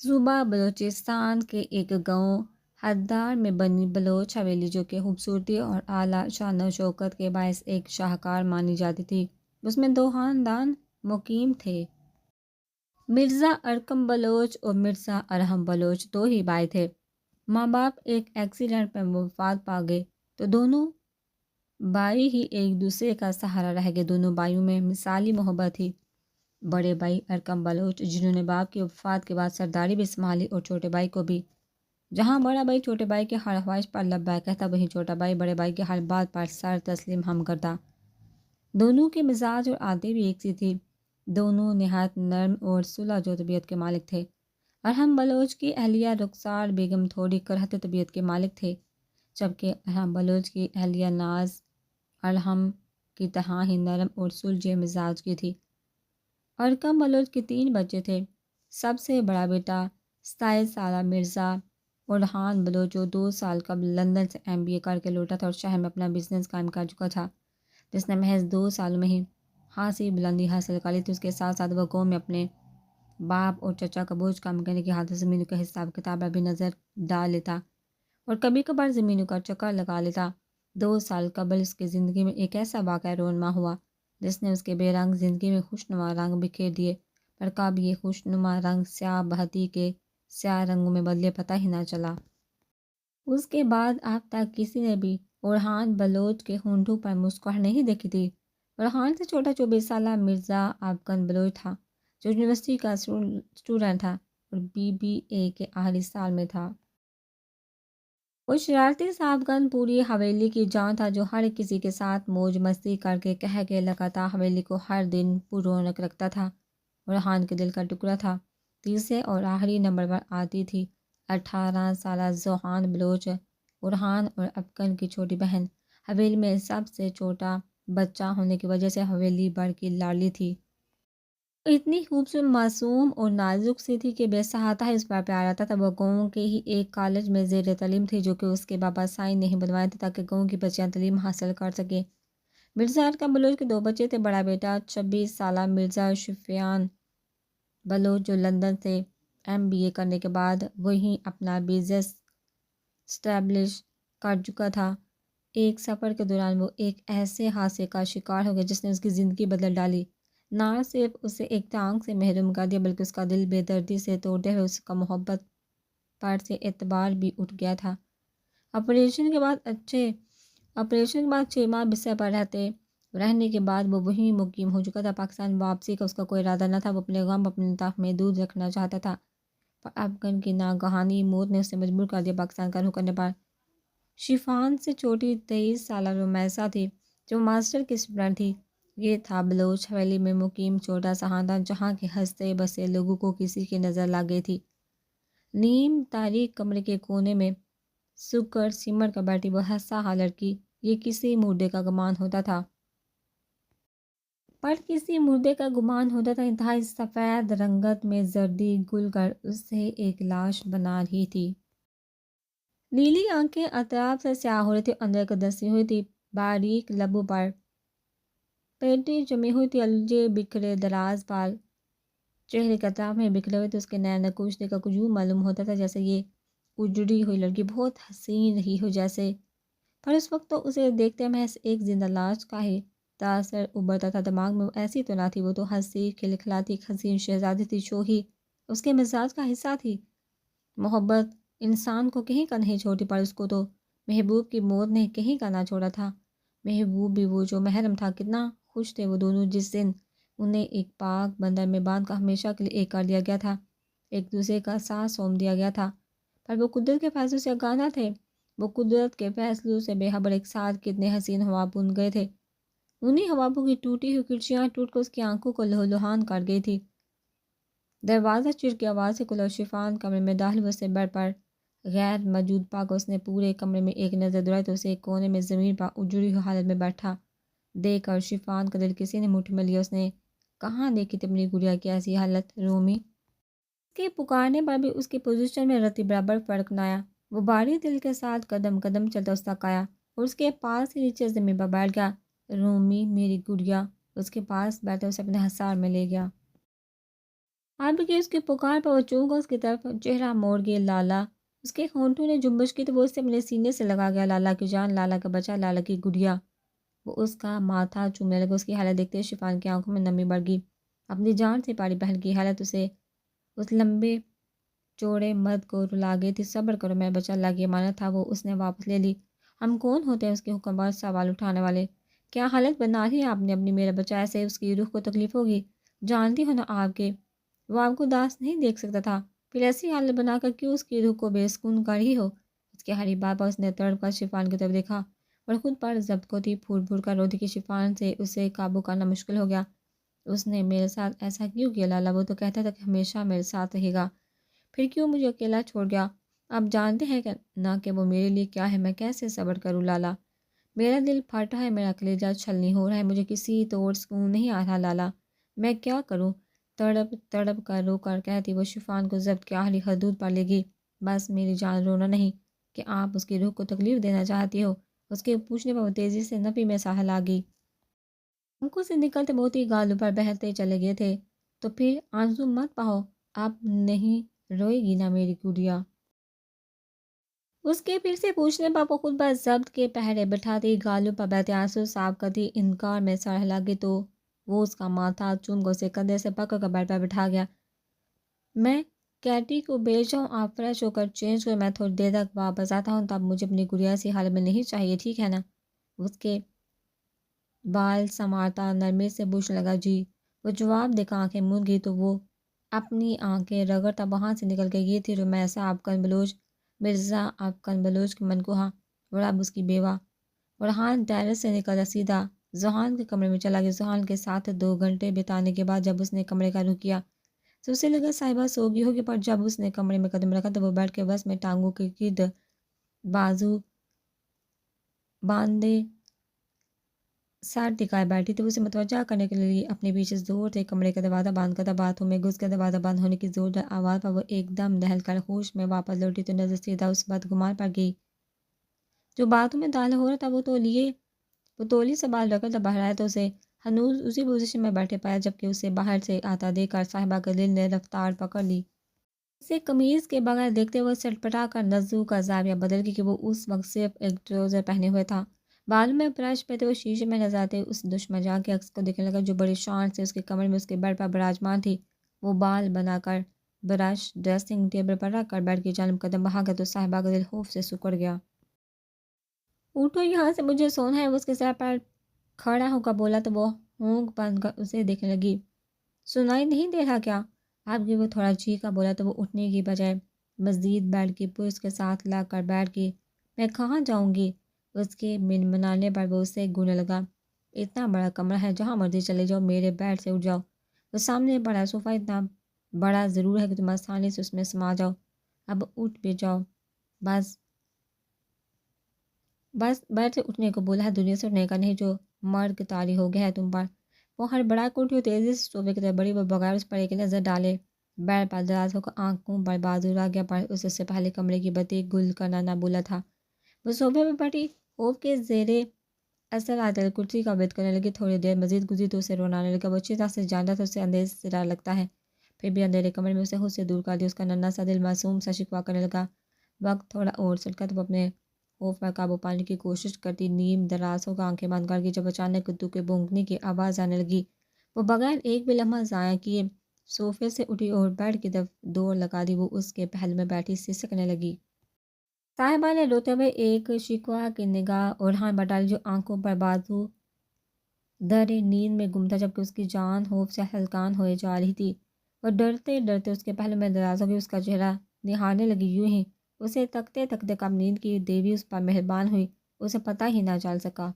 صوبہ بلوچستان کے ایک گاؤں حدار میں بنی بلوچ حویلی، جو کہ خوبصورتی اور اعلیٰ شان و شوکت کے باعث ایک شاہکار مانی جاتی تھی، اس میں دو خاندان مقیم تھے۔ مرزا ارکم بلوچ اور مرزا ارحم بلوچ دو ہی بھائی تھے۔ ماں باپ ایک ایکسیڈنٹ میں وفات پا گئے تو دونوں بھائی ہی ایک دوسرے کا سہارا رہ گئے۔ دونوں بھائیوں میں مثالی محبت تھی۔ بڑے بھائی ارکم بلوچ، جنہوں نے باپ کی وفات کے بعد سرداری بھی سنبھالی، اور چھوٹے بھائی کو بھی۔ جہاں بڑا بھائی چھوٹے بھائی کی ہر خواہش پر لبیک کہتا، وہیں چھوٹا بھائی بڑے بھائی کی ہر بات پر سر تسلیم ہم کرتا۔ دونوں کے مزاج اور عادتیں بھی ایک سی تھی۔ دونوں نہایت نرم اور صلح جو طبیعت کے مالک تھے۔ ارحم بلوچ کی اہلیہ رخسار بیگم تھوڑی کرہت طبیعت کے مالک تھے، جبکہ ارحم بلوچ کی اہلیہ ناز ارحم کی طرح ہی نرم اور سلجھے مزاج کی تھی۔ ارکم بلوچ کے 3 بچے تھے۔ سب سے بڑا بیٹا 27 سالہ مرزا اورحان بلوچ، جو 2 سال قبل لندن سے MBA کر کے لوٹا تھا اور شہر میں اپنا بزنس قائم کر چکا تھا، جس نے محض 2 سالوں میں ہی خاصی بلندی حاصل کر لی تھی۔ اس کے ساتھ ساتھ وہ قوم میں اپنے باپ اور چچا کا بوجھ کم کرنے کی خاطر زمینوں کا حساب کتاب پر بھی نظر ڈال لیتا اور کبھی کبھار زمینوں کا چکر لگا لیتا۔ 2 سال قبل اس کی زندگی میں ایک ایسا واقعہ رونما ہوا جس نے اس کے بے رنگ زندگی میں خوشنما رنگ بکھیر دیے، پر کب یہ خوشنما رنگ سیاہ بہتی کے سیاہ رنگوں میں بدلے پتہ ہی نہ چلا۔ اس کے بعد اب تک کسی نے بھی اورحان بلوچ کے ہونٹوں پر مسکراہٹ نہیں دیکھی تھی۔ اورحان سے چھوٹا 24 سالہ مرزا افغان بلوچ تھا، جو یونیورسٹی کا اسٹوڈنٹ تھا اور BBA کے آخری سال میں تھا۔ وہ شرارتی سا افغان پوری حویلی کی جان تھا، جو ہر کسی کے ساتھ موج مستی کر کے کہہ کے لگاتا حویلی کو ہر دن پر رونق رکھتا تھا۔ اورحان کے دل کا ٹکڑا تھا۔ تیسرے اور آخری نمبر پر آتی تھی 18 سالہ ذوحان بلوچ، اورحان اور افغان کی چھوٹی بہن۔ حویلی میں سب سے چھوٹا بچہ ہونے کی وجہ سے حویلی بھر کی لاڈلی تھی۔ وہ اتنی خوبصورت، معصوم اور نازک سی تھی کہ بے سہاتا اس پر پیار آتا تھا۔ وہ گاؤں کے ہی ایک کالج میں زیر تعلیم تھی، جو کہ اس کے بابا سائن نے ہی بنوایا تھا تاکہ گاؤں کی بچیاں تعلیم حاصل کر سکیں۔ مرزا ارکم بلوچ کے 2 بچے تھے۔ بڑا بیٹا 26 سالہ مرزا شفیان بلوچ، جو لندن سے MBA کرنے کے بعد وہیں اپنا بزنس اسٹیبلش کر چکا تھا۔ ایک سفر کے دوران وہ ایک ایسے حادثے کا شکار ہو گیا جس نے اس کی زندگی بدل ڈالی۔ نہ صرف اسے ایک ٹانگ سے محروم کر دیا، بلکہ اس کا دل بے دردی سے توڑتے ہوئے اس کا محبت پر سے اعتبار بھی اٹھ گیا تھا۔ آپریشن کے بعد 6 ماہ بستر پر رہنے کے بعد وہ وہیں مقیم ہو چکا تھا۔ پاکستان واپسی کا اس کا کوئی ارادہ نہ تھا۔ وہ اپنے غم اپنے تک محدود رکھنا چاہتا تھا، پر افغان کی ناگہانی موت نے اسے مجبور کر دیا پاکستان کا رخ کرنے پر۔ شفان سے چھوٹی 23 سالہ رومیسا تھی، جو ماسٹر کی اسٹوڈنٹ تھی۔ یہ تھا بلوچ حویلی میں مقیم چھوٹا سا خاندان، جہاں کے ہنستے بسے لوگوں کو کسی کی نظر لگ گئی تھی۔ نیم تاریک کمرے کے کونے میں سکر سمٹ کر بیٹھی وہ حساسہ لڑکی، یہ کسی مردے کا گمان ہوتا تھا۔ انتہائی سفید رنگت میں زردی گل کر اسے ایک لاش بنا رہی تھی۔ نیلی آنکھیں اطراف سے سیاہ ہو رہی تھی، اندر کو دسی ہوئی تھی۔ باریک لبوں پر پیٹی جمی ہوئی تھی، الجھے بکھرے دراز بال چہرے کے اطراف میں بکھرے ہوئے تھے۔ اس کے نئے نقوش دیکھ کر یوں معلوم ہوتا تھا جیسے یہ اجڑی ہوئی لڑکی بہت حسین رہی ہو جیسے، پر اس وقت تو اسے دیکھتے محض ایک زندہ لاش کا ہی تاثر ابھرتا تھا دماغ میں۔ وہ ایسی تو نہ تھی، وہ تو ہنسی کھلکھلاتی ایک حسین شہزادی تھی، جو ہی اس کے مزاج کا حصہ تھی۔ محبت انسان کو کہیں کا نہیں چھوڑتی، پر اس کو تو محبوب کی موت نے کہیں کا نہ چھوڑا تھا۔ محبوب بھی وہ جو محرم تھا۔ کتنا خوش تھے وہ دونوں جس دن انہیں ایک پاک بندر میں باندھ کر ہمیشہ کے لیے ایک کر دیا گیا تھا، ایک دوسرے کا ساتھ سونپ دیا گیا تھا۔ پر وہ قدرت کے فیصلوں سے آگاہ نہ تھے۔ وہ قدرت کے فیصلوں سے بے خبر ایک ساتھ کتنے حسین خواب بن گئے تھے۔ انہی خوابوں کی ٹوٹی ہوئی کھڑکیاں ٹوٹ کر اس کی آنکھوں کو لہولہان کر گئی تھی۔ دروازہ چرک کی آواز سے کھلا اور شفان کمرے میں داخل ہوئے، سے بیڈ پر غیر موجود پا کر اس نے پورے کمرے میں ایک نظر دوڑائی تو اسے ایک کونے میں زمین پر اجڑی ہوئی حالت میں بیٹھا دیکھ کر شفان کا دل کسی نے مٹھی میں لیا۔ اس نے کہاں دیکھی تھی اپنی گڑیا کی ایسی حالت؟ رومی اس کے پکارنے پر بھی اس کی پوزیشن میں رتی برابر فرق نہ آیا۔ وہ بھاری دل کے ساتھ قدم قدم چلتا اس تک آیا اور اس کے پاس ہی نیچے زمین پر بیٹھ گیا۔ رومی میری گڑیا، اس کے پاس بیٹھے اسے اپنے حصار میں لے گیا۔ آپ کی اس کی پکار پر وہ چونک اس کی طرف چہرہ موڑ گئے۔ لالا، اس کے ہونٹوں نے جنبش کی تو وہ اسے اپنے سینے سے لگا گیا۔ لالا کی جان، لالا کا بچہ، لالا کی گڑیا۔ وہ اس کا ماتھا چومنے لگا۔ اس کی حالت دیکھتے شفان کی آنکھوں میں نمی بڑھ گئی۔ اپنی جان سے پیاری بہن کی حالت اسے اس لمبے چوڑے مرد کو رلا گئی تھی۔ صبر کرو میرا بچہ، اللہ کی امانت تھا وہ، اس نے واپس لے لی۔ ہم کون ہوتے ہیں اس کے حکم پر سوال اٹھانے والے؟ کیا حالت بنا لی آپ نے اپنی؟ میرا بچہ ایسے اس کی روح کو تکلیف ہوگی، جانتی ہو نا آپ کے وہ آپ کو اداس نہیں دیکھ سکتا تھا، پھر ایسی حالت بنا کر کیوں اس کی روح کو بے سکون کر رہی ہو؟ اس کی ہری بات پر اس نے تڑپ کر شفان کی طرف دیکھا اور خود پر ضبط کو تھی۔ پھوٹ پھوٹ کر روتی کی شفان سے اسے قابو کرنا مشکل ہو گیا۔ اس نے میرے ساتھ ایسا کیوں کیا لالا؟ وہ تو کہتا تھا کہ ہمیشہ میرے ساتھ رہے گا، پھر کیوں مجھے اکیلا چھوڑ گیا؟ آپ جانتے ہیں کہ نہ کہ وہ میرے لیے کیا ہے، میں کیسے صبر کروں لالا؟ میرا دل پھٹ رہا ہے، میرا کلیجہ چھلنی ہو رہا ہے، مجھے کسی طور سکون نہیں آ رہا لالا، میں کیا کروں؟ تڑپ تڑپ کر رو کر کہتی وہ شفان کو ضبط کی آخری حدود پر لے گئی۔ بس میری جان، رونا نہیں کہ آپ اس کی روح کو تکلیف دینا چاہتی ہو۔ اس کے پوچھنے پر وہ تیزی سے نفی میں ساحل آ گئی۔ آنکھوں سے نکلتے موتی گالوں پر بہتے چلے گئے تھے۔ تو پھر آنسو مت بہاؤ، آپ نہیں روئے گی نا میری گڑیا؟ اس کے پھر سے پوچھنے پر وہ خود پر ضبط کے پہرے بٹھاتی، گالوں پر بہتے آنسو صاف کرتی، انکار میں سر ہلا گئی تو وہ اس کا ماتھا چوم کر اسے کندھے سے پکڑ کر بیڈ پر بٹھا گیا۔ میں کیٹی کو بھیج جاؤں، آپ فریش ہو کر چینج کرو، میں تھوڑی دیر تک واپس آتا ہوں، تب مجھے اپنی گڑیا سی حالت میں نہیں چاہیے، ٹھیک ہے نا؟ اس کے بال سنوارتا نرمی سے پوچھنے لگا۔ جی۔ وہ جواب دے کر آنکھیں موند گئی تو وہ اپنی آنکھیں رگڑتا وہاں سے نکل گئی۔ یہ تھی رمیسا افغان بلوچ، مرزا افغان بلوچ کی منکوہا، اور اب اس کی بیوہ۔ ارحان ٹیرس سے نکل کر سیدھا ذوحان کے کمرے میں چلا گیا۔ ذوحان کے ساتھ 2 گھنٹے بتانے کے بعد جب اس نے کمرے کا رخ کیا تو اسے لگا صاحبہ سو گئی ہوگی، پر جب اس نے کمرے میں قدم رکھا تو وہ بیٹھ کے بس میں ٹانگوں کے گرد بازو باندھے سر ٹکائے بیٹھی تھی۔ اسے متوجہ کرنے کے لیے اپنے پیچھے زور سے کمرے کا دروازہ بند کرتا، باتھ روم میں گھس کے دروازہ بند ہونے کی زوردار آواز پر وہ ایک دم دہل کر ہوش میں واپس لوٹی تو نظر سیدھا اس بدگمان پر گئی جو باتھ روم میں داخل ہو رہا تھا۔ وہ تولی سے بال رکھ کر بہرایا تو اسے ہنوز اسی پوزیشن میں بیٹھے پایا، جبکہ اسے باہر سے آتا دیکھ کر صاحبہ کے دل نے رفتار پکڑ لی۔ اسے قمیض کے بغیر دیکھتے ہوئے چٹپٹا کر نظروں کا زاویہ بدل گیا کہ وہ اس وقت صرف ایک ٹراؤزر پہنے ہوئے تھا۔ بالوں میں برش پہ وہ شیشے میں نظر آتے اس دشمن جان کے عکس کو دیکھنے لگا جو بڑی شان سے اس کے کمرے میں اس کے بیڈ پر براجمان تھی۔ وہ بال بنا کر برش ڈریسنگ ٹیبل پر رکھ کر بیڈ کی جانب قدم بڑھا گیا تو صاحبہ کا دل خوف سے سکڑ گیا۔ اٹھو یہاں سے، مجھے سونا ہے۔ وہ اس کے سر پر کھڑا ہو کر بولا تو وہ ہونک بند کر اسے دیکھنے لگی۔ سنائی نہیں دے رہا کیا؟ آپ کی وہ تھوڑا چیخا بولا تو وہ اٹھنے کی بجائے مزید بیڈ کی پشت کے ساتھ لگ کر بیٹھ گئی۔ میں کہاں جاؤں گی؟ اس کے منمنانے پر وہ اسے گھورنے لگا۔ اتنا بڑا کمرہ ہے، جہاں مرضی چلے جاؤ، میرے بیڈ سے اٹھ جاؤ۔ وہ سامنے بڑا صوفہ اتنا بڑا ضرور ہے کہ تم آسانی سے اس میں سما جاؤ، اب اٹھ بھی جاؤ۔ بس بیڈ سے اٹھنے کو بولا ہے، دنیا سے اٹھنے کا نہیں جو مرگ طاری ہو گیا ہے تم پر۔ وہ ہڑبڑا کر اٹھی اور تیزی سے صوفے کی طرف بڑھی۔ وہ بغیر اس پر ایک نظر ڈالے بیڈ پر دراز ہو کر آنکھوں پر بازو رکھ گیا، پر اس سے پہلے کمرے کی بتی گل کرنا نہ بولا تھا۔ وہ صوفے پہ بیٹھی خوف کے زیر اثر آیت الکرسی کا ورد کرنے لگی۔ تھوڑی دیر مزید گزری تو اسے رونا آنے لگا۔ وہ اچھی طرح سے جانتا تھا اسے اندھیرے سے ڈر لگتا ہے، پھر بھی اندھیرے کمرے میں اسے خود سے دور کر دیا۔ اس کا ننھا سا دل معصوم سا شکوہ کرنے لگا۔ وقت تھوڑا اور سلکا تو وہ اپنے خوف پر قابو پانے کی کوشش کرتی نیم دراز ہو کر آنکھیں بند کر گئی جب اچانک کتوں کے بھونکنے کی آواز آنے لگی۔ وہ بغیر ایک بھی لمحہ ضائع کیے صوفے سے اٹھی اور بیڈ کی طرف دوڑ لگا دی۔ وہ اس کے پہلو میں بیٹھی سسکنے لگی۔ صاحبہ نے روتے ہوئے ایک شکوہ کی نگاہ ارحان پر ڈالی جو آنکھوں پر بازو دھرے نیند میں گم تھا، جبکہ اس کی جان خوف سے ہلکان ہوئے جا رہی تھی۔ وہ ڈرتے ڈرتے اس کے پہلو میں دراز ہو گئی۔ اس کا چہرہ نہارنے لگی، یوں ہی اسے تکتے تکتے کب نیند کی دیوی اس پر مہربان ہوئی، اسے پتہ ہی نہ چل سکا۔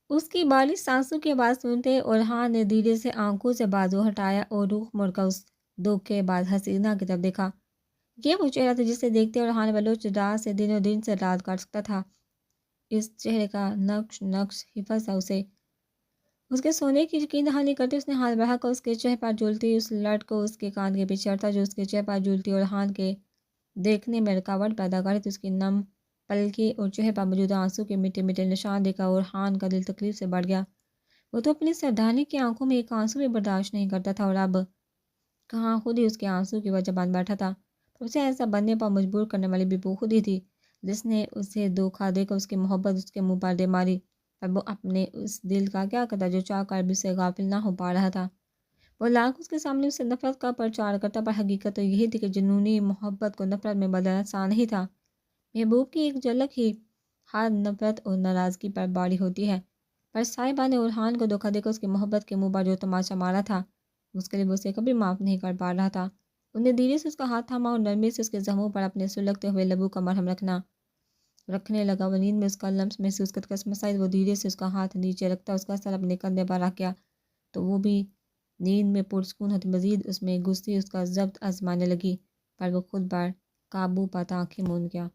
اس کی بارش سانسوں کی آواز سنتے ارحان نے دھیرے سے آنکھوں سے بازو ہٹایا اور رخ موڑ کر اس دھوکے باز حسینہ کی طرف دیکھا۔ یہ وہ چہرہ تھا جسے دیکھتے ارحان بلوچ رات سے دن اور دن سے رات کاٹ سکتا تھا۔ اس چہرے کا نقش نقش حفظ تھا اسے اس کے سونے کی یقین دہانی کرتے۔ اس نے ہاتھ بڑھا کر اس کے چہرے پر جھولتی اس لٹ کو اس کے کان کے پیچھے اڑتا جو اس کے چہرے پر جھولتی ارحان کے دیکھنے میں رکاوٹ پیدا کر رہی تھی۔ اس کی نم پلکیں اور چہرے پر موجود آنسوں کے میٹھے میٹھے نشان دیکھ کر ارحان کا دل تکلیف سے بڑھ گیا۔ وہ تو اپنی سردانی کی آنکھوں میں ایک آنسو بھی برداشت نہیں کرتا تھا، اور اب کہاں خود ہی اس کے آنسو کی وجہ بن بیٹھا تھا، پر اسے ایسا بننے پر مجبور کرنے والی بھی وہ خود ہی تھی جس نے اسے دھوکہ دے کر اس کی محبت اس کے منہ پر دے ماری۔ پر وہ اپنے اس دل کا کیا کرتا جو چاہ کر بھی اسے غافل نہ ہو پا رہا تھا۔ وہ لاکھ اس کے سامنے اسے نفرت کا پرچار کرتا، پر حقیقت تو یہی تھی کہ جنونی محبت کو نفرت میں بدلنا آسان نہیں تھا۔ محبوب کی ایک جھلک ہی ہر نفرت اور ناراضگی پر باری ہوتی ہے، پر صاحبہ نے ارحان کو دھوکہ دے کر اس کی محبت کے منہ پر جو تماچا مارا تھا، اس کے لیے وہ اسے کبھی معاف نہیں کر پا رہا تھا۔ انہوں نے دھیرے سے اس کا ہاتھ تھاما اور نرمی سے اس کے زخموں پر اپنے سلگتے ہوئے لبوں کا مرہم رکھنے لگا۔ وہ نیند میں اس کا لمس محسوس کرتا مسائل وہ دھیرے سے اس کا ہاتھ نیچے رکھتا، اس کا سر اپنے کندھے پر رکھ گیا تو وہ بھی نیند میں پرسکون ہوتی، مزید اس میں غصے اس کا ضبط آزمانے لگی، پر وہ خود پر قابو پاتا آنکھیں موند گیا۔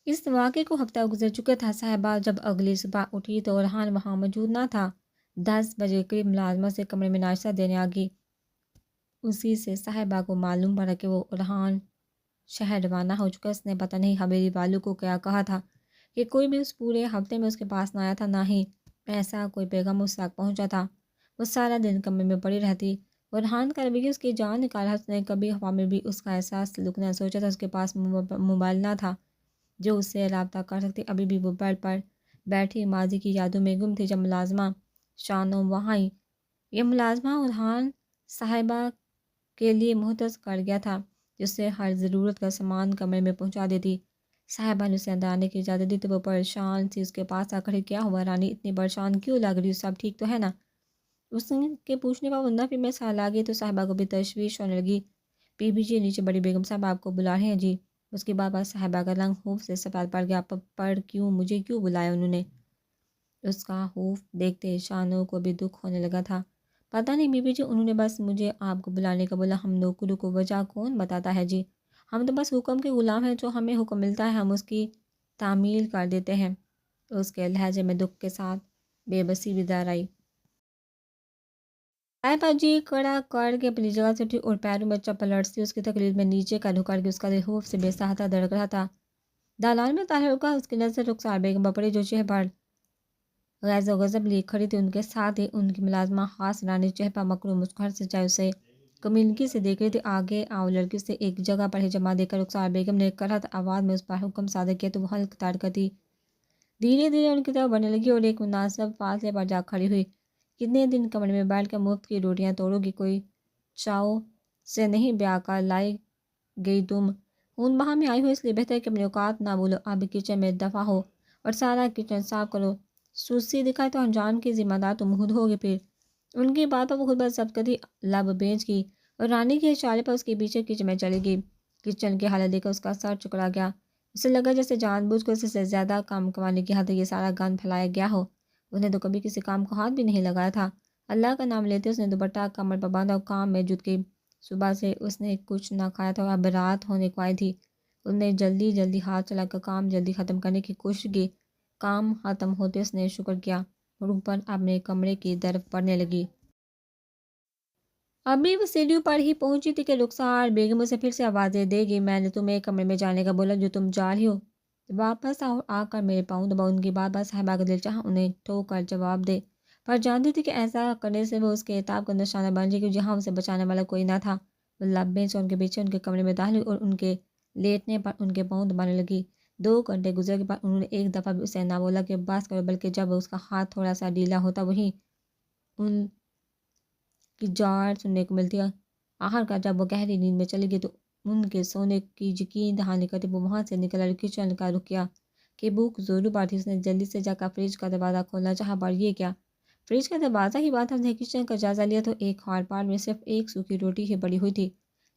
اس واقعے کو ہفتہ گزر چکا تھا۔ صاحبہ جب اگلی صبح اٹھی تو ارحان وہاں موجود نہ تھا۔ 10 بجے قریب ملازمہ سے کمرے میں ناشتہ دینے آگئی۔ اسی سے صاحبہ کو معلوم پڑا کہ وہ ارحان شہر روانہ ہو چکا۔ اس نے پتہ نہیں حویلی والوں کو کیا کہا تھا کہ کوئی بھی اس پورے ہفتے میں اس کے پاس نہ آیا تھا، نہ ہی ایسا کوئی پیغام اس تک پہنچا تھا۔ وہ سارا دن کمرے میں پڑی رہتی۔ ارحان کا رویہ اس کی جان نکالا۔ اس نے کبھی ہوا میں بھی اس کا احساس سلوک نہ سوچا تھا۔ اس کے پاس موبائل نہ تھا جو اس سے رابطہ کر سکتی۔ ابھی بھی وہ بیڈ پر بیٹھی ماضی کی یادوں میں گم تھی جب ملازمہ شانو وہاں آئی۔ یہ ملازمہ ارحان صاحبہ کے لیے مختص کر گیا تھا، جس سے ہر ضرورت کا سامان کمرے میں پہنچا دیتی۔ صاحبہ نے اسے اندر آنے کی اجازت دی تو وہ پریشان سی اس کے پاس آ کھڑی۔ کیا ہوا رانی، اتنی پریشان کیوں لگ رہی ہو؟ سب ٹھیک تو ہے نا؟ اس کے پوچھنے پر وہ نفی میں سا لاگی تو صاحبہ کو بھی تشویش ہونے لگی۔ بی بی جی نیچے بڑی بیگم صاحب آپ کو بلا رہے ہیں جی۔ اس کی بات پر صاحبہ کا رنگ خوف سے سفید پڑ گیا۔ پر کیوں، مجھے کیوں بلایا انہوں نے؟ اس کا خوف دیکھتے شانو کو بھی دکھ ہونے لگا تھا۔ پتہ نہیں بی بی جی، انہوں نے بس مجھے آپ کو بلانے کا بولا۔ ہم نوکروں کو وجہ کون بتاتا ہے جی؟ ہم تو بس حکم کے غلام ہیں، جو ہمیں حکم ملتا ہے ہم اس کی تعمیل کر دیتے ہیں۔ اس کے لہجے میں دکھ کے ساتھ بے بسی بھی ظاہر آئی۔ صاحبہ جی کڑا کر کے اپنی جگہ سے اٹھی اور پیروں میں چپل لڑتی اس کی تقریر میں نیچے کا رخ کر کے اس کا دل خوف سے بے ساختہ دھڑک رہا تھا۔ دالان میں طاہر رکا، اس کی نظر رخسار بیگم پر پڑی جو چہرے پر غیظ و غضب لیے کھڑی تھی۔ ان کے ساتھ ہی ان کی ملازمہ خاص رانی چہرے پر مکروہ مسکراہٹ سے چاہے اسے کمینگی سے دیکھ رہی تھی۔ آگے آؤ لڑکی سے ایک جگہ پر ہی جمع دے کر رخسار بیگم نے کرہت آواز میں اس پر حکم صادر کیا تو وہ ہلک تڑکتی دھیرے دھیرے ان کی طرف بڑھنے لگی اور ایک مناسب فاصلے پر جا کھڑی ہوئی۔ کتنے دن کمرے میں بیٹھ کر مفت کی روٹیاں توڑو گی؟ کوئی چاؤ سے نہیں بیاہ کر لائی گئی تم؟ خون بہا میں آئی ہو، اس لیے بہتر کہ اپنے اوقات نہ بولو۔ اب کچن میں دفع ہو اور سارا کچن صاف کرو۔ سستی دکھائے تو انجام کی ذمہ دار تم خود ہوگی۔ پھر ان کی بات پر وہ خود بس ضبط کرتی لب بھیج گئی اور رانی کے اشارے پر اس کے پیچھے کچن میں چلی گئی۔ کچن کی حالت دیکھ کر اس کا سر چکڑا گیا۔ اسے لگا جیسے جان بوجھ کر اس سے زیادہ کام کمانے کی خاطر یہ سارا گند پھیلایا گیا ہو۔ اس نے تو کبھی کسی کام کو ہاتھ بھی نہیں لگایا تھا۔ اللہ کا نام لیتے اس نے دوپٹہ کمر پر باندھا اور کام میں جٹ گئی۔ صبح سے اس نے کچھ نہ کھایا تھا اور اب رات ہونے کو آئی تھی۔ اس نے جلدی ہاتھ چلا کر کام جلدی ختم کرنے کی کوشش کی۔ کام ختم ہوتے اس نے شکر کیا اور اوپر اپنے کمرے کی طرف بڑھنے لگی۔ ابھی وہ سیڑھیوں پر ہی پہنچی تھی کہ رخسار بیگم اسے پھر سے آوازیں دے گی۔ میں نے تمہیں کمرے میں جانے کا بولا جو تم جا رہی ہو؟ واپس آؤ اور آ کر میرے پاؤں دباؤ۔ ان کی بات پر صاحبہ کا دل چاہا انہیں ٹوک کر جواب دے، پر جانتی تھی کہ ایسا کرنے سے وہ اس کے عتاب کا نشانہ بن جائے گی جہاں اسے بچانے والا کوئی نہ تھا۔ وہ لبیں سے ان کے پیچھے ان کے کمرے میں داخل ہوئی اور ان کے لیٹنے پر ان کے پاؤں دبانے لگی۔ 2 گھنٹے گزر کے بعد انہوں نے ایک دفعہ بھی اسے نہ بولا کہ بس کرو، بلکہ جب اس کا ہاتھ تھوڑا سا ڈھیلا ہوتا وہیں ان کی جاڑ سننے کو ملتی۔ آخر کار جب وہ گہری نیند میں چلی گئی تو ان کے سونے کی یقین دہانی کرتے وہ وہاں سے نکل آئی۔ کچن کا رخ کیا کہ بھوک زوروں پر تھی۔ اس نے جلدی سے جا کر فریج کا دروازہ کھولنا چاہا، پر یہ کیا، فریج کا دروازہ ہی بند تھا۔ اس نے کچن کا جائزہ لیا تو ایک ہار پار میں صرف ایک سوکھی روٹی ہی پڑی ہوئی تھی،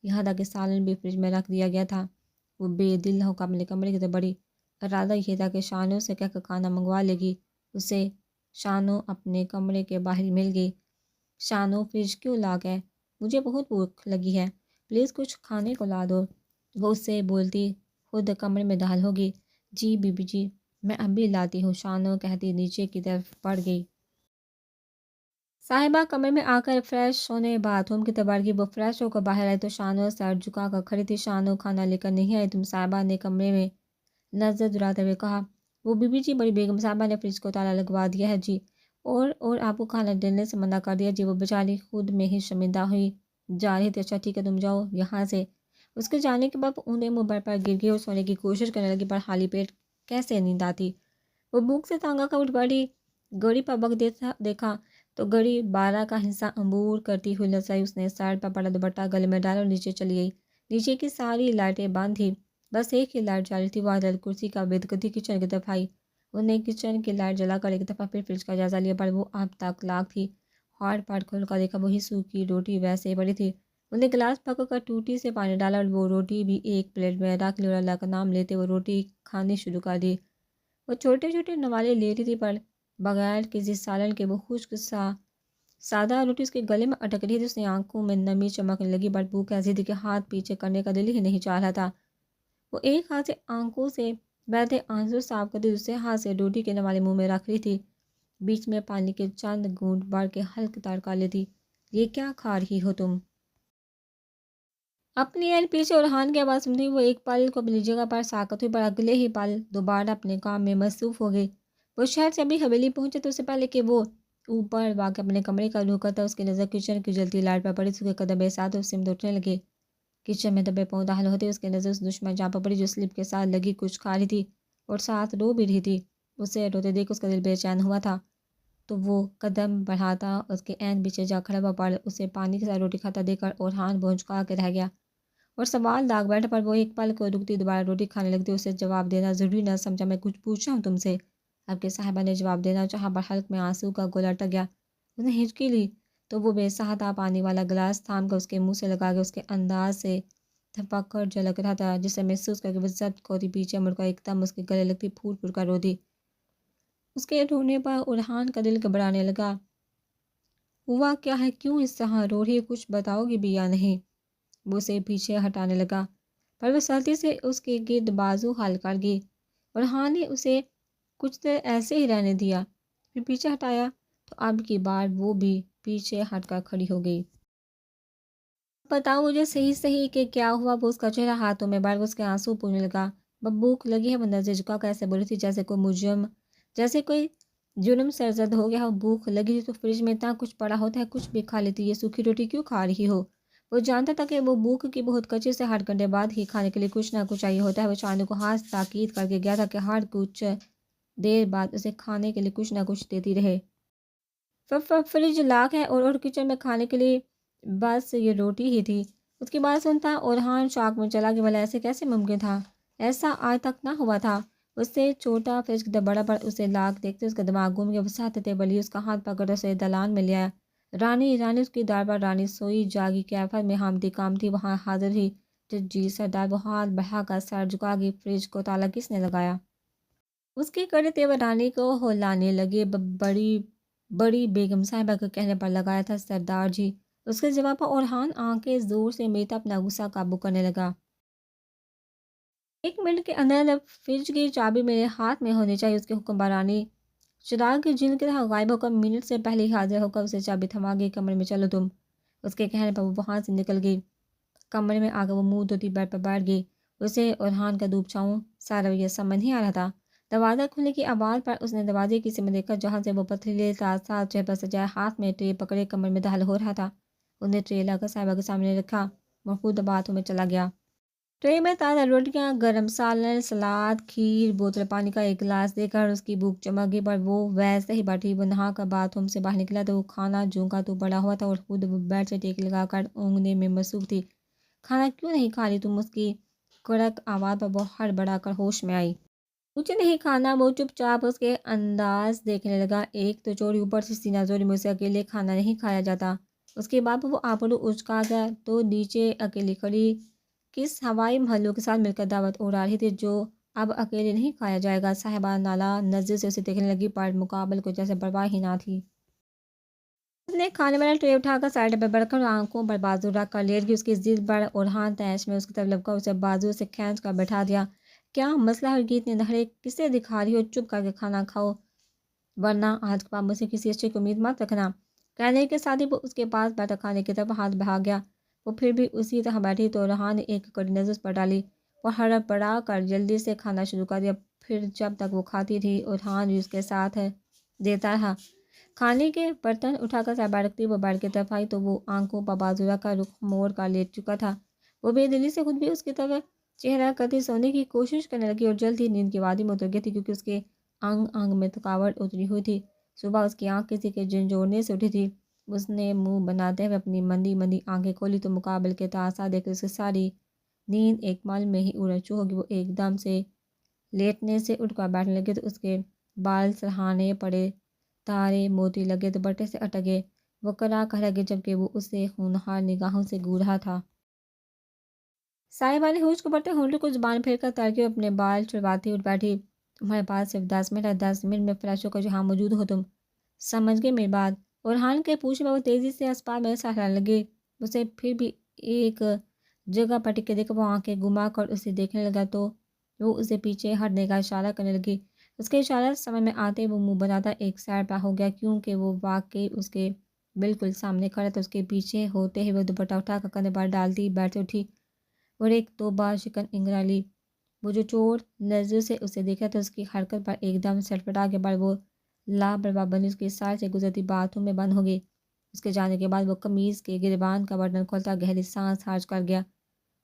یہاں تک کہ سالن بھی فریج میں رکھ دیا گیا تھا۔ وہ بے دل ہو کر اپنے کمرے کی طرف بڑھی۔ ارادہ یہ تھا کہ شانو سے کہہ کر کھانا منگوا لے گی۔ اسے شانو اپنے کمرے کے باہر مل گئی۔ شانو فریج کیوں لاک ہے؟ مجھے بہت بھوک لگی ہے، پلیز کچھ کھانے کو لا دو، وہ اس سے بولتی خود کمرے میں داخل ہوگی۔ جی بی بی جی، میں ابھی لاتی ہوں، شانو کہتی نیچے کی طرف بڑھ گئی۔ صاحبہ کمرے میں آ کر فریش ہونے باتھ روم کی طرف بڑھ گئی۔ وہ فریش ہو کر باہر آئی تو شانو سر جھکا کر کھڑی تھی۔ شانو کھانا لے کر نہیں آئی تم؟ صاحبہ نے کمرے میں نظر دوڑاتے ہوئے کہا۔ وہ بی بی جی، بڑی بیگم صاحبہ نے فریج کو تالا لگوا دیا ہے جی، اور آپ کو کھانا دینے سے منع کر دیا جی۔ وہ بیچاری خود میں ہی شرمندہ ہوئی۔ جا رہی تھی، اچھا ٹھیک ہے تم جاؤ یہاں سے۔ اس کے جانے کے بعد وہ اونھے موبائل پر گر گئی اور سونے کی کوشش کرنے لگی، پر خالی پیٹ کیسے نیند آتی۔ وہ بھوک سے تانگا کا اٹھ بیٹھی، گھڑی پر وقت دیکھا تو گھڑی 12 کا حصہ عبور کرتی ہوئی نظر آئی۔ اس نے سر پر پڑا دوپٹہ گلے میں ڈالا اور نیچے چلی گئی۔ نیچے کی ساری لائٹیں بند تھی، بس ایک ہی لائٹ جاری تھی۔ وہ عدالت کرسی کا بدقتی کچن کی طرف آئی، انہوں نے کچن کی لائٹ جلا کر ایک دفعہ پھر فریج کا جائزہ لیا، پر وہ اب تک لاک تھی۔ ہاٹ پاٹ کھول کر دیکھا، وہی سوکھی روٹی ویسے ہی پڑی تھی۔ انہوں نے گلاس پکڑ کر ٹوٹی سے پانی ڈالا اور وہ روٹی بھی ایک پلیٹ میں رکھ لی اور اللہ کا نام لیتے وہ روٹی کھانی شروع کر دی۔ وہ چھوٹے چھوٹے نوالے لے رہی تھی، پر بغیر کسی سالن کے وہ خشک سادہ روٹی اس کے گلے میں اٹک رہی تھی۔ اس نے آنکھوں میں نمی چمکنے لگی، پر بھوک ایسی تھی کہ ہاتھ پیچھے کرنے کا دل ہی نہیں چاہ رہا تھا۔ وہ ایک ہاتھ سے آنکھوں سے بہتے آنسو صاف کرتی، دوسرے ہاتھ سے روٹی کے نوالے منہ میں رکھ رہی تھی، بیچ میں پانی کے چند گھونٹ بھر کے حلق تار کر لیتی۔ یہ کیا کھا رہی ہو تم؟ اپنی ایل پیچھے ارحان کی آواز سنتی وہ ایک پل کو اپنی جگہ پر ساکت ہوئی، پر اگلے ہی پل دوبارہ اپنے کام میں مصروف ہو گئی۔ وہ شہر سے ابھی حویلی پہنچے تو اس سے پہلے کہ وہ اوپر واقع اپنے کمرے کا رخ کرتا، اس کی نظر کچن کی جلتی لائٹ پر پڑی۔ اس کے قدم بے ساتھ اس سمت اٹھنے لگے۔ کچن میں دبے پاؤں داخل ہوتے اس کی نظر اس دشمن جان پر پڑی جو سلپ کے ساتھ لگی کچھ کھا رہی تھی اور ساتھ رو بھی رہی تھی۔ اسے روتے دیکھ اس کا دل بے چین ہوا تھا، تو وہ قدم بڑھاتا اس کے عین پیچھے جا کھڑا ہوا، پر اسے پانی کے ساتھ روٹی کھاتا دیکھ کر ارحان بھونچکا کے رہ گیا اور سوال داغ بیٹھا۔ پر وہ ایک پل کو رکتی دوبارہ روٹی کھانے لگتی۔ اسے جواب دینا ضروری نہ سمجھا۔ میں کچھ پوچھا ہوں تم سے؟ اب کے صاحبہ نے جواب دینا چاہا، پر حلق میں آنسو کا گولا اٹک گیا۔ اس نے ہچکی لی تو وہ بے ساہتا پانی والا گلاس تھام کر اس کے منہ سے لگا کے اس کے انداز سے تفکر جھلک رہا تھا، جسے محسوس کر کے وہ ضبط کھوتی پیچھے مڑ کر ایک دم اس کے گلے لگتی پھوٹ پھوٹ کر رو دی۔ اس کے رونے پر ارحان کا دل گھبرانے لگا۔ ہوا کیا ہے؟ کیوں اس طرح رو رہی ہے؟ کچھ بتاؤ گی بھی یا نہیں؟ وہ اسے پیچھے ہٹانے لگا، پر وہ سختی سے اس کے گرد بازو حل کر گئی۔ ارحان نے اسے کچھ دیر ایسے ہی رہنے دیا، پھر پیچھے ہٹایا تو اب کی بار وہ بھی پیچھے ہٹ کر کھڑی ہو گئی۔ بتاؤ مجھے صحیح صحیح کہ کیا ہوا؟ وہ اس کا چہرہ ہاتھوں میں بھر اس کے آنسو پونے لگا۔ بھوک لگی ہے؟ وہ نظر جھکا کر ایسے بولی تھی جیسے کوئی مجرم، جیسے کوئی جرم سرزد ہو گیا ہو۔ بھوک لگی تھی تو فریج میں اتنا کچھ پڑا ہوتا ہے، کچھ بھی کھا لیتی۔ یہ سوکھی روٹی کیوں کھا رہی ہو؟ وہ جانتا تھا کہ وہ بھوک کی بہت کچی سے 8 گھنٹے بعد ہی کھانے کے لیے کچھ نہ کچھ چاہیے ہوتا ہے۔ وہ چاندی کو ہاتھ تاکید کر کے گیا تھا کہ ہر کچھ دیر بعد اسے کھانے کے لیے کچھ نہ کچھ دیتی رہے۔ فریج لاک ہے اور کچن میں کھانے کے لیے بس یہ روٹی ہی تھی۔ اس کی بات سنتا ارحان شاک میں چلا کہ بھلا ایسے کیسے ممکن تھا؟ ایسا آج تک نہ ہوا تھا۔ اس سے چھوٹا فریج کی طرف بڑا، پر اسے لاک دیکھتے اس کا دماغ گھوم گیا۔ وہ ساتتے بلی اس کا ہاتھ پکڑ اسے دلان میں لے آیا۔ رانی رانی اس کی دار پر رانی سوئی جاگی کیفیت میں حامدی کامتی وہاں حاضر ہی۔ جی سردار، وہ ہاتھ بڑھا کر سر جھکا گئی۔ فریج کو تالا کس نے لگایا؟ اس کے کڑے تیور رانی کو ہلانے لگے۔ بڑی بیگم صاحبہ کے کہنے پر لگایا تھا سردار جی۔ اس کے جواب پر ارحان آنکھیں زور سے میتا اپنا غصہ قابو کرنے لگا۔ 1 منٹ کے اندر فریج کی چابی میرے ہاتھ میں ہونی چاہیے، اس کے حکم پر رانی چراغ کی جن کی طرح غائب ہو کر منٹ سے پہلے ہی حاضر ہو کر اسے چابی تھما گئی۔ کمرے میں چلو تم۔ اس کے کہنے پر وہ وہاں سے نکل گئی۔ کمرے میں آ کر وہ منہ دھوتی بیڈ پر بیٹھ گئی۔ اسے ارحان کا دھوپ چھاؤں سا رویہ سمجھ نہیں آ رہا تھا۔ دروازہ کھلنے کی آواز پر اس نے دروازے کی سمت دیکھا جہاں سے وہ پتھریلے ساتھ چہرے پر سجائے ہاتھ میں ٹرے پکڑے کمرے میں داخل ہو رہا تھا۔ انہوں نے ٹرے لا کر صاحبہ کے سامنے رکھا اور خود باتوں میں چلا گیا۔ ٹرے میں تازہ روٹیاں، گرم سالن، سلاد، کھیر، بوتل پانی کا ایک گلاس دے کر اس کی بھوک چمک گئی، پر وہ ویسے ہی بیٹھی۔ وہ نہا کر باتھ روم سے باہر نکلا تو وہ کھانا جوں کا تو پڑا ہوا تھا اور خود وہ بیڈ سے ٹیک لگا کر اونگنے میں مصروف تھی۔ کھانا کیوں نہیں کھا رہی تم؟ اس کی کڑک آواز پر وہ ہڑبڑا کر ہوش میں آئی۔ کچھ نہیں کھانا۔ وہ چپ چاپ اس کے انداز دیکھنے لگا۔ ایک تو چوری، اوپر سے سینہ زوری، مجھ سے اکیلے کھانا نہیں کھایا جاتا۔ اس کے بعد وہ آبرو اچکا گیا تو نیچے اکیلی کھڑی کس ہوائی محلوں کے ساتھ مل کر دعوت اڑا رہی تھی جو اب اکیلے نہیں کھایا جائے گا۔ صاحبہ نالا نظر سے اسے دیکھنے لگی، پر مقابل کو جیسے پرواہ ہی نہ تھی۔ اس نے کھانے والا ٹرے اٹھا کر سائڈ پر بڑھ کر آنکھوں پر بازو رکھ کر لیٹ گئی۔ اس کی ضد پر ارحان تیش میں اس کی طرف لپکا، اسے بازو سے کھینچ کر بٹھا دیا۔ کیا مسئلہ ہے؟ گیت نے نخرے کسے دکھا رہی ہو؟ چپ کر کے کھانا کھاؤ، ورنہ آج کے بعد مجھ سے کسی اچھے کی امید مت رکھنا۔ کہنے کے ساتھ ہی وہ اس کے پاس بیٹھا کھانے کی طرف ہاتھ بڑھا گیا۔ وہ پھر بھی اسی طرح بیٹھی تو ارحان نے ایک کڑی نظر اس پر ڈالی اور ہڑبڑا کر جلدی سے کھانا شروع کر دیا۔ پھر جب تک وہ کھاتی رہی ارحان بھی اس کے ساتھ دیتا رہا۔ کھانے کے برتن اٹھا کر صاحبہ رکھتی وہ بیڈ کی طرف آئی تو وہ آنکھوں پر بازو رکھ کر رخ موڑ کر لیٹ چکا تھا۔ وہ بے دلی سے خود بھی اس کی طرف چہرہ کرتی سونے کی کوشش کرنے لگی اور جلد ہی نیند کی وادی میں اتر گئی تھی، کیونکہ اس کے انگ انگ میں تھکاوٹ اتری ہوئی تھی۔ صبح اس کی آنکھ کسی کے جھنجھوڑنے سے اٹھی تھی۔ اس نے منہ بناتے ہوئے اپنی مندی مندی آنکھیں کھولی تو مقابل کے تاثر دیکھ کر اس کی ساری نیند ایک مال میں ہی اڑ چو ہوگی۔ وہ ایک دم سے لیٹنے سے اٹھ کر بیٹھنے لگے تو اس کے بال سرہانے پڑے، تارے موتی لگے دوپٹے سے اٹک گئے۔ وہ کرا کر رہ گئی جبکہ وہ اسے خونخوار نگاہوں سے گھور رہا تھا۔ صاحبہ نے ہوش کو بڑھتے ہونٹوں کو زبان پھیر کر تاڑ کے اپنے بال چھڑواتی اٹھ بیٹھی۔ تمہارے پاس صرف 10 منٹ ہے، 10 منٹ میں فریش ہو کر جہاں موجود ہو تم۔ سمجھ گئے میری بات؟ اورحان کے پوچھنے پر وہ تیزی سے اسپاس میں سہلانے لگے۔ اسے پھر بھی ایک جگہ پر ٹک کے دیکھا، وہ آنکھیں گھما کر اسے دیکھنے لگا تو وہ اسے پیچھے ہٹنے کا اشارہ کرنے لگی۔ اس کے اشارہ سمجھ میں آتے وہ منہ بناتا ایک سائڈ پر ہو گیا، کیونکہ وہ واقعی اس کے بالکل سامنے کھڑا تھا۔ اس کے پیچھے ہوتے ہی وہ دوپٹہ اٹھا کر کندھے پر ڈالتی بیٹھ اٹھی اور ایک توبہ شکن انگراں لی۔ وہ جو چور نظر سے اسے دیکھا تھا اس کی حرکت پر ایک دم سٹپٹا کے بعد وہ لاپرواہ بنی اس کی سائڈ سے گزرتی باتوں میں بند ہو گئی۔ اس کے جانے کے بعد وہ قمیض کے گریبان کا بٹن کھولتا گہری سانس خارج کر گیا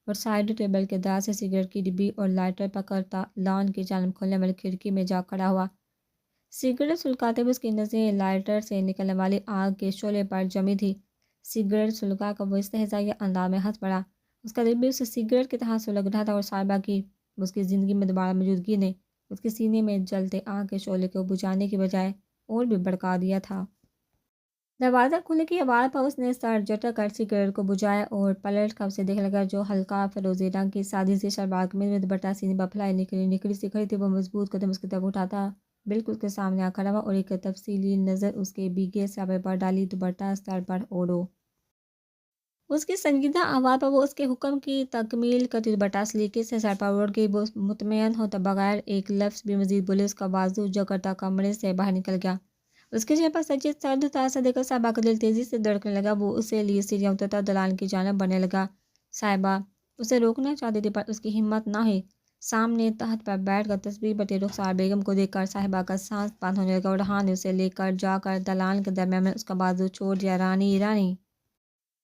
اور سائڈ ٹیبل کے دراز سے سگریٹ کی ڈبی اور لائٹر پکڑتا لان کی جانب کھلنے والی کھڑکی میں جا کھڑا ہوا۔ سگریٹ سلگاتے ہوئے اس کی نظریں لائٹر سے نکلنے والی آگ کے شعلے پر جمی تھی۔ سگریٹ سلگا کر وہ استہزائیہ انداز میں ہنس پڑا۔ اس کا دل بھی اسے سگریٹ کی طرح سلگ رہا تھا اور صاحبہ کی اس کی زندگی میں دوبارہ موجودگی نے اس کے سینے میں جلتے آگ کے شعلے کو بجھانے کی بجائے اور بھی بھڑکا دیا تھا۔ دروازہ کھلنے کی آواز پر اس نے سر جھٹک کر سگریٹ کو بجھایا اور پلٹ کر اسے دیکھنے لگا، جو ہلکا فیروزی رنگ کی سادی سی شلوار قمیض میں دوپٹہ سینے پر پھیلائے نکڑی سی کھڑی تھی۔ وہ مضبوط قدم اس کی طرف اٹھاتا بالکل اس کے سامنے آ کھڑا ہوا اور ایک تفصیلی نظر اس کے بھیگے سیاوے پر ڈالی۔ دوپٹہ سر پر اوڑھو۔ اس کی سنجیدہ آواز پر وہ اس کے حکم کی تکمیل کرتی دوپٹہ سلیقے سے سر پر اوڑھ گئی۔ وہ مطمئن ہوتا بغیر ایک لفظ بھی مزید بولے اس کا بازو جکڑتا کمرے سے باہر نکل گیا۔ اس کے چہرے پر سچی سرد تاثر دیکھ کر صاحبہ کا دل تیزی سے دھڑکنے لگا۔ وہ اسے لیے سیڑھیاں اترتا دلان کی جانب بڑھنے لگا۔ صاحبہ اسے روکنا چاہتی تھی پر اس کی ہمت نہ ہوئی۔ سامنے تخت پر بیٹھ کر تسبیح پڑھتی رخسار بیگم کو دیکھ کر صاحبہ کا سانس بند ہونے لگا اور اورحان نے اسے لے کر جا کر دلان کے درمیان میں اس کا بازو چھوڑ دیا۔ رانی رانی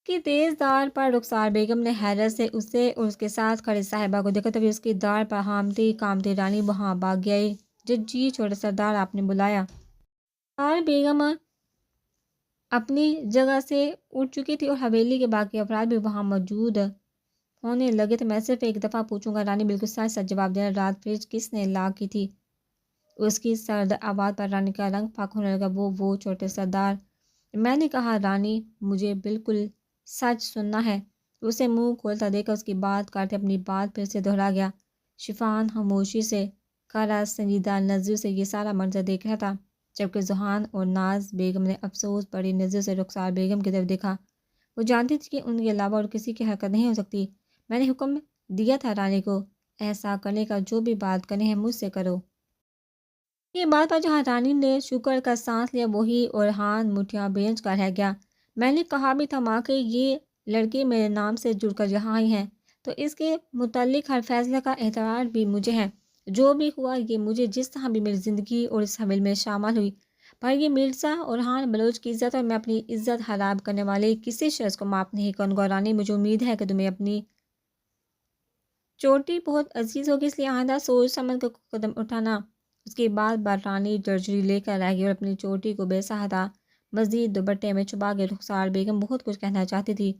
کی تیز دار پر رخسار بیگم نے حیرت سے اسے اور اس کے ساتھ کھڑی صاحبہ کو دیکھا، تبھی اس کی دار پر ہامتی کامتی رانی وہاں بھاگ آئی۔ جی چھوٹے سردار، آپ نے بلایا؟ رخسار بیگم اپنی جگہ سے اٹھ چکی تھی اور حویلی کے باقی افراد بھی وہاں موجود ہونے لگے تھے۔ میں صرف ایک دفعہ پوچھوں گا؟ رانی بالکل سچ سچ جواب دینا۔ رات فریج کس نے لاک کی تھی؟ اس کی سرد آواز پر رانی کا رنگ پھک ہونے لگا۔ وہ چھوٹے سردار، میں نے کہا رانی مجھے بالکل سچ سننا ہے۔ اسے منہ کھولتا دیکھ کر اس کی بات کاٹتے اپنی بات پھر سے دہرا گیا۔ شفان خاموشی سے کھڑا سنجیدہ نظر سے یہ سارا منظر دیکھ رہا تھا، جبکہ ذوحان اور ناز بیگم نے افسوس بڑی نظر سے رخسار بیگم کی طرف دیکھا۔ وہ جانتی تھی کہ ان کے علاوہ اور کسی کی حرکت نہیں ہو سکتی۔ میں نے حکم دیا تھا رانی کو ایسا کرنے کا، جو بھی بات کرنی ہے مجھ سے کرو۔ یہ بات پر جہاں رانی نے شکر کا سانس لیا وہی اورحان مٹھیاں بھینچ کر رہ گیا۔ میں نے کہا بھی تھا ماں کہ یہ لڑکی میرے نام سے جڑ کر یہاں آئی ہے تو اس کے متعلق ہر فیصلے کا اختیار بھی مجھے ہے۔ جو بھی ہوا یہ مجھے جس طرح بھی میری زندگی اور اس حویلی میں شامل ہوئی، پر یہ مرزا اورحان بلوچ کی عزت اور میں اپنی عزت خراب کرنے والے کسی شخص کو معاف نہیں کروں گا۔ رانی مجھے امید ہے کہ تمہیں اپنی چوٹی بہت عزیز ہوگی، اس لیے آئندہ سوچ سمجھ کر قدم اٹھانا۔ اس کی بات پر رانی جرجری لے کر رہ گئی اور اپنی چوٹی کو بے سہارا مزید دوپٹے میں چھپا کے رخسار بیگم بہت کچھ کہنا چاہتی تھی،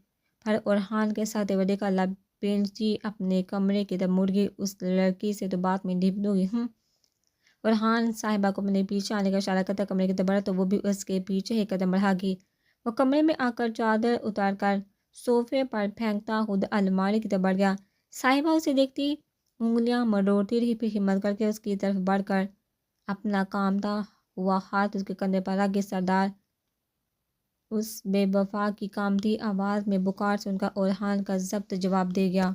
پر اورحان کے ساتھ وڈے کا لب پینچی اپنے کمرے کی طرف مڑ گئی۔ اس لڑکی سے تو بات میں ڈھپ دوں گی۔ اورحان صاحبہ کو اپنے پیچھے آنے کا اشارہ کرتا کمرے کی طرف بڑھا تو وہ بھی اس کے پیچھے ہی قدم بڑھا گئی۔ وہ کمرے میں آ کر چادر اتار کر صوفے پر پھینکتا خود الماری کی طرف بڑھ گیا۔ صاحبہ اسے دیکھتی انگلیاں مروڑتی رہی، پھر ہمت کر کے اس کی طرف بڑھ کر اپنا کامتا ہوا ہاتھ اس کے کندھے پر رکھ کے سردار، اس بے وفا کی کامتی آواز میں بخار سن کر اورحان کا ضبط جواب دے گیا۔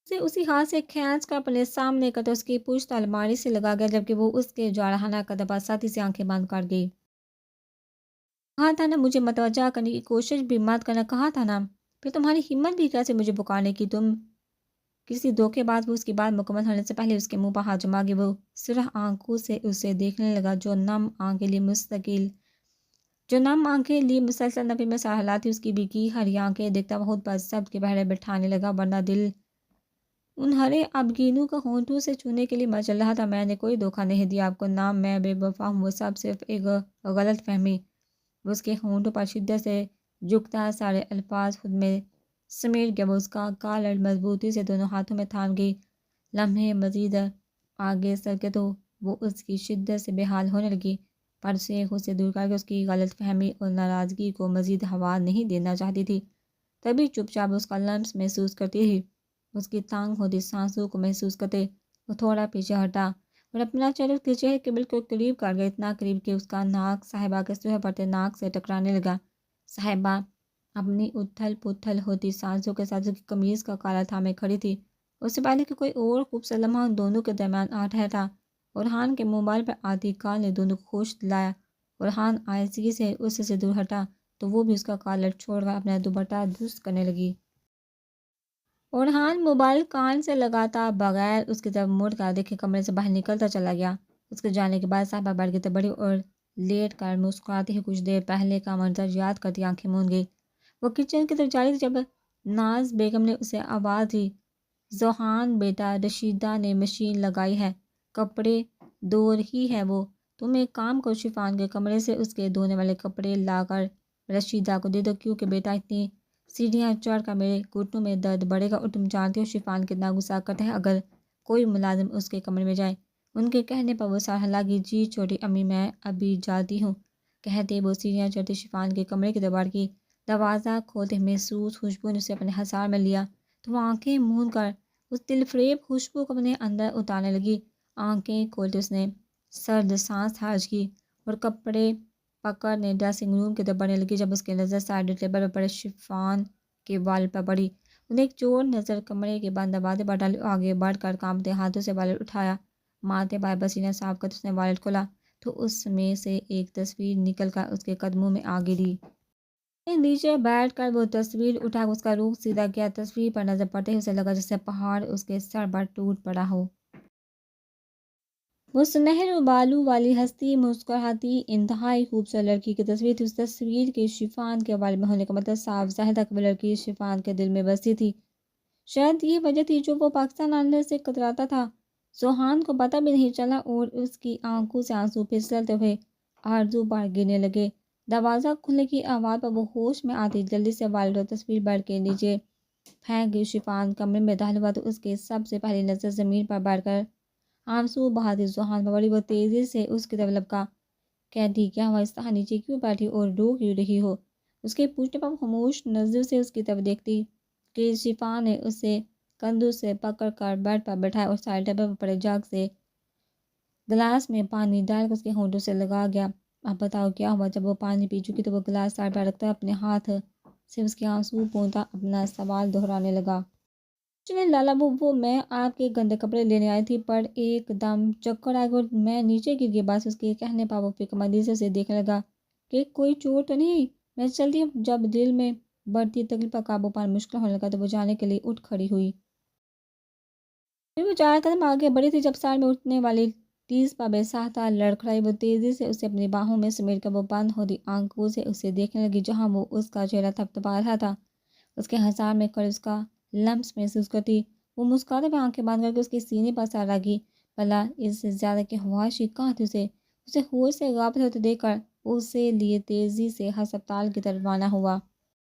اسے اسی ہاتھ سے کھینچ کر اپنے سامنے کرتے اس کی پشت الماری سے لگا گیا، جبکہ وہ اس کے جارحانہ قدم پر سختی سے آنکھیں بند کر گئی۔ کہا تھا نا مجھے متوجہ کرنے کی کوشش بھی مت کرنا، کہا تھا نا۔ پھر تمہاری ہمت بھی کیسے مجھے پکارنے کی؟ تم کسی دھوکے باز۔ وہ اس کی بات مکمل ہونے سے پہلے اس کے منہ پر ہاتھ جما گئی۔ وہ سرخ آنکھوں سے اسے دیکھنے لگا، جو نم آنکھ کے لیے مستقل جو نم آنکھیں لی مسلسل نفی میں سرحلاتی اس کی بکی ہری آنکھیں دیکھتا بہت پر سب کے بہرے بٹھانے لگا، ورنہ دل ان ہرے ابگینوں کا ہونٹوں سے چھونے کے لیے مچل رہا تھا۔ میں نے کوئی دھوکہ نہیں دیا آپ کو، نام میں بے وفا ہوں، وہ سب صرف ایک غلط فہمی۔ اس کے ہونٹوں پر شدت سے جھکتا سارے الفاظ خود میں سمیٹ گیا۔ وہ اس کا کالر مضبوطی سے دونوں ہاتھوں میں تھام گئی۔ لمحے مزید آگے سرکے تو وہ اس کی شدت سے بے حال ہونے لگی، پر اسے خود سے دور کر کے اس کی غلط فہمی اور ناراضگی کو مزید ہوا نہیں دینا چاہتی تھی۔ تبھی چپ چاپ اس کا لمس محسوس کرتی تھی، اس کی تانگ ہوتی سانسوں کو محسوس کرتے وہ تھوڑا پیچھے ہٹا اور اپنا چہرہ اس کے چہرے کے بالکل قریب کر گیا، اتنا قریب کہ اس کا ناک صاحبہ کے سوہے پڑتے ناک سے ٹکرانے لگا۔ صاحبہ اپنی اتھل پتھل ہوتی سانسوں کے ساتھ اس کی قمیض کا کالر تھامے کھڑی تھی۔ اس سے پہلے کہ کوئی اور خوبصورت لمحہ ان دونوں کے درمیان آ ٹھہرا، اورحان کے موبائل پر آتی کال نے دونوں کو ہوش دلایا۔ اورحان آہستگی سے اس سے دور ہٹا تو وہ بھی اس کا کالر چھوڑ کر اپنا دوپٹہ درست کرنے لگی۔ اورحان موبائل کان سے لگاتا بغیر اس کی طرف مڑ کر دیکھے کمرے سے باہر نکلتا چلا گیا۔ اس کے جانے کے بعد صاحبہ بیٹھ گئی تو بڑی اور لیٹ کر مسکراتی ہوئی کچھ دیر پہلے کا منظر یاد کرتی آنکھیں موند گئی۔ وہ کچن کی طرف جا رہی تھی جب ناز بیگم نے اسے آواز دی، ذوحان بیٹا، رشیدہ نے مشین لگائی ہے، کپڑے دھو رہی ہے وہ، تم ایک کام کرو، شفان کے کمرے سے اس کے دھونے والے کپڑے لا کر رشیدہ کو دے دو، کیونکہ بیٹا اتنی سیڑھیاں چڑھ کر میرے گھٹنوں میں درد بڑھے گا، اور تم جانتے ہو شفان کتنا غصہ کرتا ہے اگر کوئی ملازم اس کے کمرے میں جائے۔ ان کے کہنے پر وہ سر ہلا گئی، جی چھوٹی امی میں ابھی جاتی ہوں، کہتے وہ سیڑھیاں چڑھتے شفان کے کمرے کی طرف بڑھ گئی۔ دروازہ کھولتے محسوس خوشبو نے اسے اپنے حصار میں لیا تو وہ آنکھیں موند کر اس دل فریب خوشبو کو اپنے اندر اتارنے لگی۔ آنکھیں کھولتے اس نے سرد سانس خارج کی اور کپڑے پکڑنے ڈریسنگ روم کی طرف بڑھنے لگی۔ جب اس کی نظر سائڈ ٹیبل پر پڑے شفان کے والٹ پر پڑی، انہیں ایک چور نظر کمرے کے بند دروازے پر ڈالی، آگے بڑھ کر کانپتے ہاتھوں سے والٹ اٹھایا، ماتھے پر پسینہ صاف کرتے اس نے والٹ کھولا تو اس میں سے ایک تصویر نکل کر اس کے قدموں میں آ گری۔ نیچے بیٹھ کر وہ تصویر اٹھا کر اس کا رخ سیدھا کیا۔ تصویر پر نظر پڑتے ہی اسے لگا جیسے پہاڑ اس کے سر پر ٹوٹ پڑا ہو۔ وہ سنہرے بالوں والی ہستی مسکراتی انتہائی خوبصورت لڑکی کی تصویر تھی۔ اس تصویر کے شفان کے والٹ میں ہونے کا مطلب صاف ظاہر تھا کہ وہ لڑکی شفان کے دل میں بستی تھی۔ شاید یہ وجہ تھی جو وہ پاکستان آنے سے کتراتا تھا۔ ذوحان کو پتہ بھی نہیں چلا اور اس کی آنکھوں سے آنسو پھسلتے ہوئے آرزو پر گرنے لگے۔ دروازہ کھلنے کی آواز پر وہ ہوش میں آتی جلدی سے والٹ اور تصویر بیڈ کے نیچے پھینک گئی۔ شفان کمرے میں داخل ہوا تو اس کے سب سے پہلی نظر زمین پر بیٹھ کر آنسو بہاتی ذوحان پر پڑی۔ وہ تیزی سے اس کی طرف لپکا، کہتی کیا ہوا، اس طرح نیچے کیوں بیٹھی اور رو کیوں رہی ہو؟ اس کے پوچھنے پر خاموش نظروں سے اس کی طرف دیکھتی کہ شفان نے اسے کندھوں سے پکڑ کر بیڈ پر بٹھایا اور سائڈ ٹیبل پر پڑے جگ سے گلاس میں پانی ڈال کر اس کے ہونٹوں سے لگا گیا۔ اب بتاؤ کیا ہوا؟ جب وہ پانی پی چکی تو وہ گلاس سائڈ پر رکھتا اپنے ہاتھ سے اس کے آنسو پونچھتا اپنا سوال دہرانے لگا۔ کچھ نہیں لالا، وہ میں آپ کے گندے کپڑے لینے آئی تھی، پر ایک دم چکر آ گیا اور میں نیچے گر گئی۔ بس اس کے کہنے پر وہ فکرمندی سے اسے دیکھنے لگا کہ کوئی چوٹ تو نہیں؟ میں چلتی ہوں۔ جب دل میں بڑھتی تکلیف پر قابو پانا مشکل ہونے لگا تو وہ جانے کے لیے اٹھ کھڑی ہوئی۔ پھر وہ 4 قدم آگے بڑھی تھی جب سائڈ میں اٹھنے والی ٹیز پر بے ساختہ لڑکھڑائی۔ وہ تیزی سے اسے اپنی باہوں میں سمیٹ کر وہ بند ہوتی آنکھوں سے اسے دیکھنے لگی جہاں وہ اس کا چہرہ تھپتھپا رہا تھا۔ اس کے حصار میں کھڑے اس کا لمس محسوس کرتی وہ مسکراتے ہوئے آنکھیں بند کر کے اس کے سینے پر سر رکھی۔ بھلا اس سے زیادہ کی خواہشی کہاں تھی اسے ہوش سے غافل ہوتے دیکھ کر اسے لیے تیزی سے ہسپتال کی طرف روانہ ہوا۔